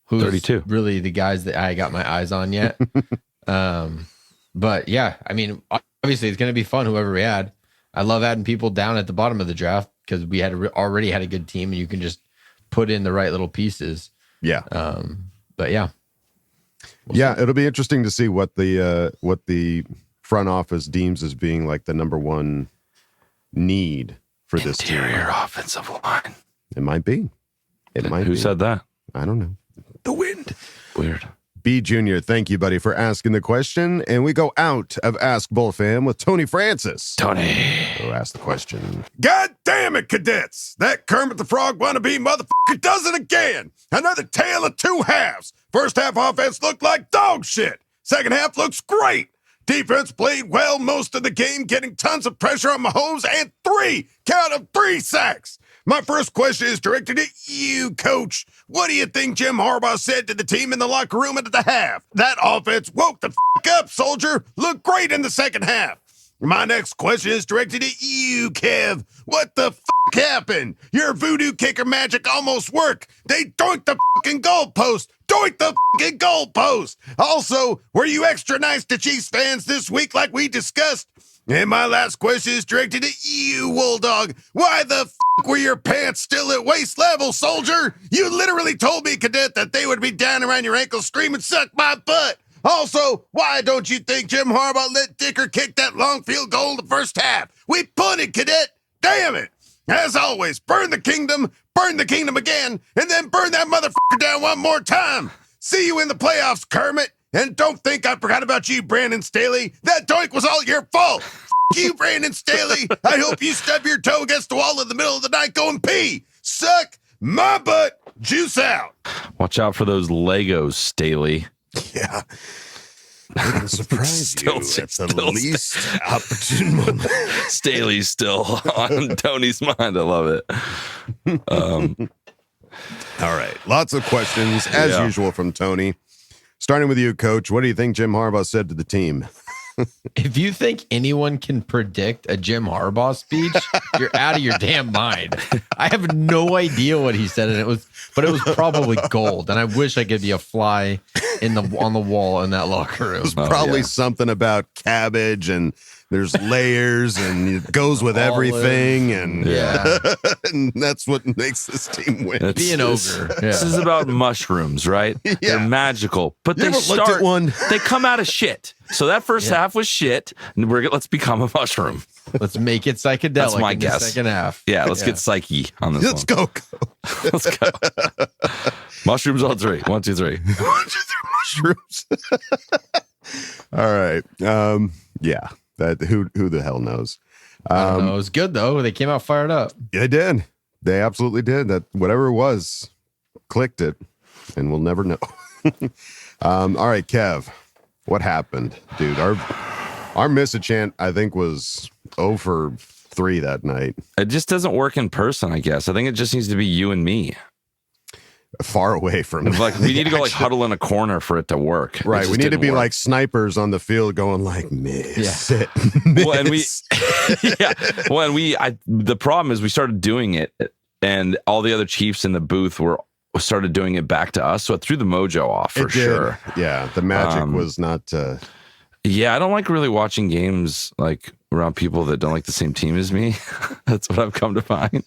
who's 32. Really the guys that I got my eyes on yet. But yeah, I mean, obviously it's going to be fun. Whoever we add, I love adding people down at the bottom of the draft because we had already had a good team and you can just put in the right little pieces. Yeah. But yeah. It'll be interesting to see what the front office deems as being like the number one need for this team. Interior offensive line. It might be. Who said that? I don't know. The wind. Weird. B. Junior, thank you, buddy, for asking the question. And we go out of Ask Boltfam with Tony Francis. Tony. Who asked the question. God damn it, cadets! That Kermit the Frog wannabe motherfucker does it again! Another tale of 2 halves. First half offense looked like dog shit. Second half looks great. Defense played well most of the game, getting tons of pressure on Mahomes and 3 sacks. My first question is directed at you, Coach. What do you think Jim Harbaugh said to the team in the locker room at the half? That offense woke the up, soldier. Looked great in the second half. My next question is directed at you, Kev. What the happened? Your voodoo kicker magic almost worked. They doinked the goalpost. Doink the goalpost. Also, were you extra nice to Chiefs fans this week like we discussed? And my last question is directed at you, Wool Dog. Why the were your pants still at waist level, soldier? You literally told me, cadet, that they would be down around your ankles screaming, suck my butt. Also, why don't you think Jim Harbaugh let Dicker kick that long field goal in the first half? We punted, cadet. Damn it. As always, burn the kingdom, burn the kingdom again, and then burn that motherfucker down one more time. See you in the playoffs, Kermit. And don't think I forgot about you, Brandon Staley. That doink was all your fault. You, Brandon Staley. I hope you stub your toe against the wall in the middle of the night going pee. Suck my butt. Juice out. Watch out for those Legos, Staley. Yeah. They're going to surprise you at the least opportune moment. Staley's still on Tony's mind. I love it. All right. Lots of questions, as usual, from Tony. Starting with you, Coach. What do you think Jim Harbaugh said to the team? If you think anyone can predict a Jim Harbaugh speech, you're out of your damn mind. I have no idea what he said, and it was probably gold. And I wish I could be a fly on the wall in that locker room. It was probably something about cabbage and there's layers and it goes with everything, and and that's what makes this team win. Be an ogre. This is about mushrooms, right? They're magical, but they start. They come out of shit. So that first half was shit, and let's become a mushroom. Let's make it psychedelic. That's my in guess. The second half. Yeah, let's get psyche on this. Let's go. Let's go. Mushrooms on 3. 1, 2, 3. 1, 2, 3 mushrooms. All right. Yeah. That who the hell knows? I don't know. It was good though. They came out fired up. They did. They absolutely did. That whatever it was, clicked it, and we'll never know. All right, Kev. What happened, dude? Our miss a chant, I think, was 0 for 3 that night. It just doesn't work in person, I guess. I think it just needs to be you and me. Far away from like we need to go huddle in a corner for it to work. Right. We need to be like snipers on the field going like miss it. Miss. Well, and the problem is we started doing it and all the other Chiefs in the booth started doing it back to us. So it threw the mojo off for sure. Yeah. The magic was not yeah, I don't like really watching games like around people that don't like the same team as me. That's what I've come to find.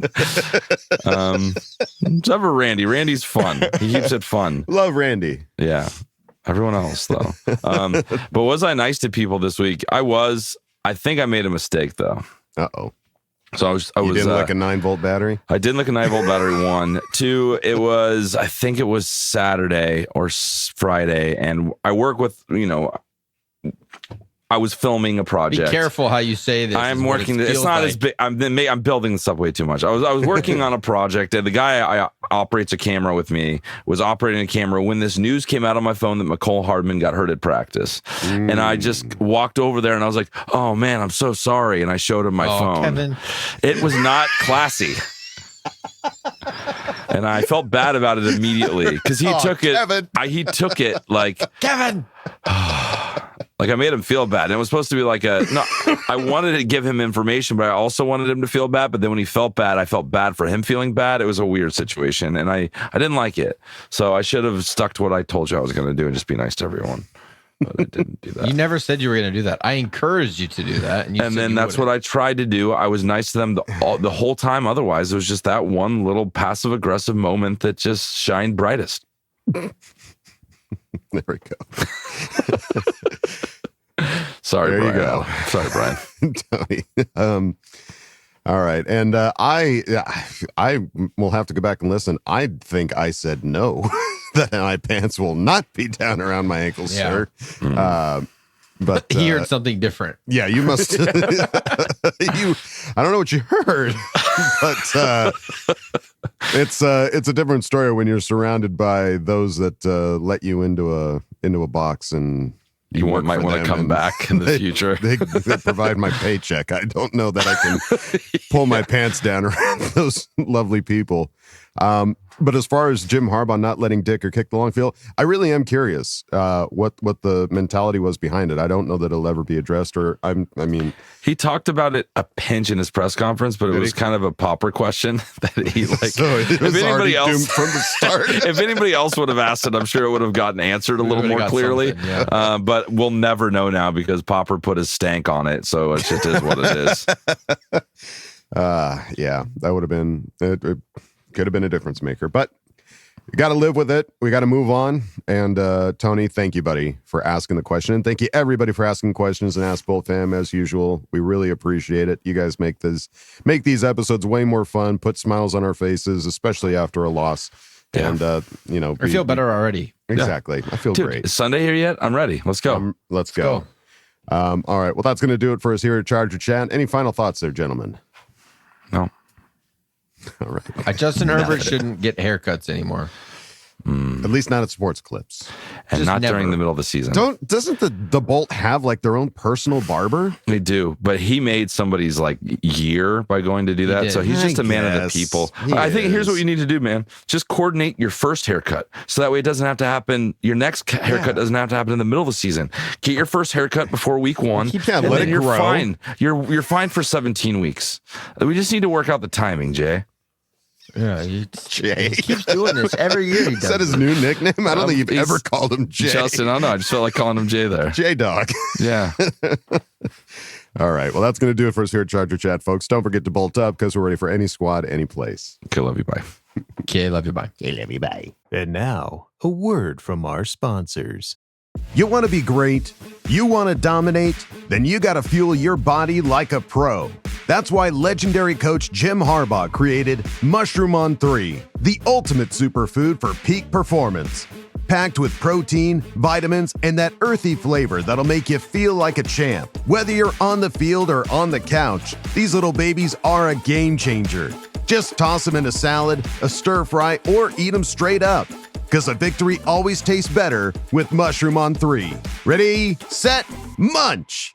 Except for Randy. Randy's fun. He keeps it fun. Love Randy. Yeah. Everyone else, though. But was I nice to people this week? I think I made a mistake, though. Uh-oh. So I was. You didn't like a 9-volt battery? I didn't like a 9-volt battery, 1. 2, I think it was Saturday or Friday, and I work with, I was filming a project. Be careful how you say this. I'm working. It's not as big. I'm building this up way too much. I was working on a project, and the guy I operates a camera with me was operating a camera when this news came out on my phone that McCole Hardman got hurt at practice, and I just walked over there and I was like, "Oh man, I'm so sorry," and I showed him my phone. Kevin. It was not classy. And I felt bad about it immediately because he took it. Kevin. He took it like Kevin. Like I made him feel bad. And it was supposed to be like I wanted to give him information, but I also wanted him to feel bad. But then when he felt bad, I felt bad for him feeling bad. It was a weird situation, and I didn't like it. So I should have stuck to what I told you I was going to do and just be nice to everyone. But I didn't do that. You never said you were going to do that. I encouraged you to do that. And then that's what I tried to do. I was nice to them the whole time. Otherwise, it was just that one little passive aggressive moment that just shined brightest. There we go. Sorry, there Brian. You go. Sorry, Brian. Tony. All right. And I will have to go back and listen. I think I said no, that my pants will not be down around my ankles, sir. But he heard something different. Yeah, you must. I don't know what you heard, but it's a different story when you're surrounded by those that let you into a box and you might want to come back in the future. They provide my paycheck. I don't know that I can pull my pants down around those lovely people. But as far as Jim Harbaugh not letting Dick or kick the long field, I really am curious what the mentality was behind it. I don't know that it'll ever be addressed. I mean, he talked about it a pinch in his press conference, but it was kind of a popper question that he like. So it was if anybody else doomed from the start, if anybody else would have asked it, I'm sure it would have gotten answered a little more clearly. Yeah. But we'll never know now because Popper put his stank on it, so it just is what it is. Yeah, that would have been it. Could have been a difference maker, but We got to live with it. We got to move on. And Tony, thank you, buddy, for asking the question. And thank you, everybody, for asking questions and Ask Boltfam, as usual. We really appreciate it. You guys make these episodes way more fun, put smiles on our faces, especially after a loss. Yeah. And, I feel better already. Exactly. Yeah. I feel great. Is Sunday here yet? I'm ready. Let's go. Let's go. All right. Well, that's going to do it for us here at Charger Chat. Any final thoughts there, gentlemen? No. All right. Justin Herbert shouldn't get haircuts anymore. At least not at sports clips. And Just not never. during the middle of the season. Doesn't the Bolt have like their own personal barber? They do, but he made somebody's like year by going to do that. So he's just a man of the people. I think here's what you need to do, man. Just coordinate your first haircut. So that way it doesn't have to happen. Your next haircut doesn't have to happen in the middle of the season. Get your first haircut before week 1. And then you're grow. fine. You're fine for 17 weeks. We just need to work out the timing, Jay. Yeah, Jay. he keeps doing this every year. He does. Is that his new nickname? I don't think you've ever called him Jay. Justin, I don't know. I just felt like calling him Jay there. J-Dog. Yeah. All right. Well, that's going to do it for us here at Charger Chat, folks. Don't forget to bolt up because we're ready for any squad, any place. Okay, love you. Bye. Okay, love you. Bye. Okay, love you, bye. And now, a word from our sponsors. You want to be great? You want to dominate? Then you got to fuel your body like a pro. That's why legendary coach Jim Harbaugh created Mushroom on 3, the ultimate superfood for peak performance. Packed with protein, vitamins, and that earthy flavor that'll make you feel like a champ. Whether you're on the field or on the couch, these little babies are a game changer. Just toss them in a salad, a stir fry, or eat them straight up. Because a victory always tastes better with Mushroom on 3. Ready, set, munch!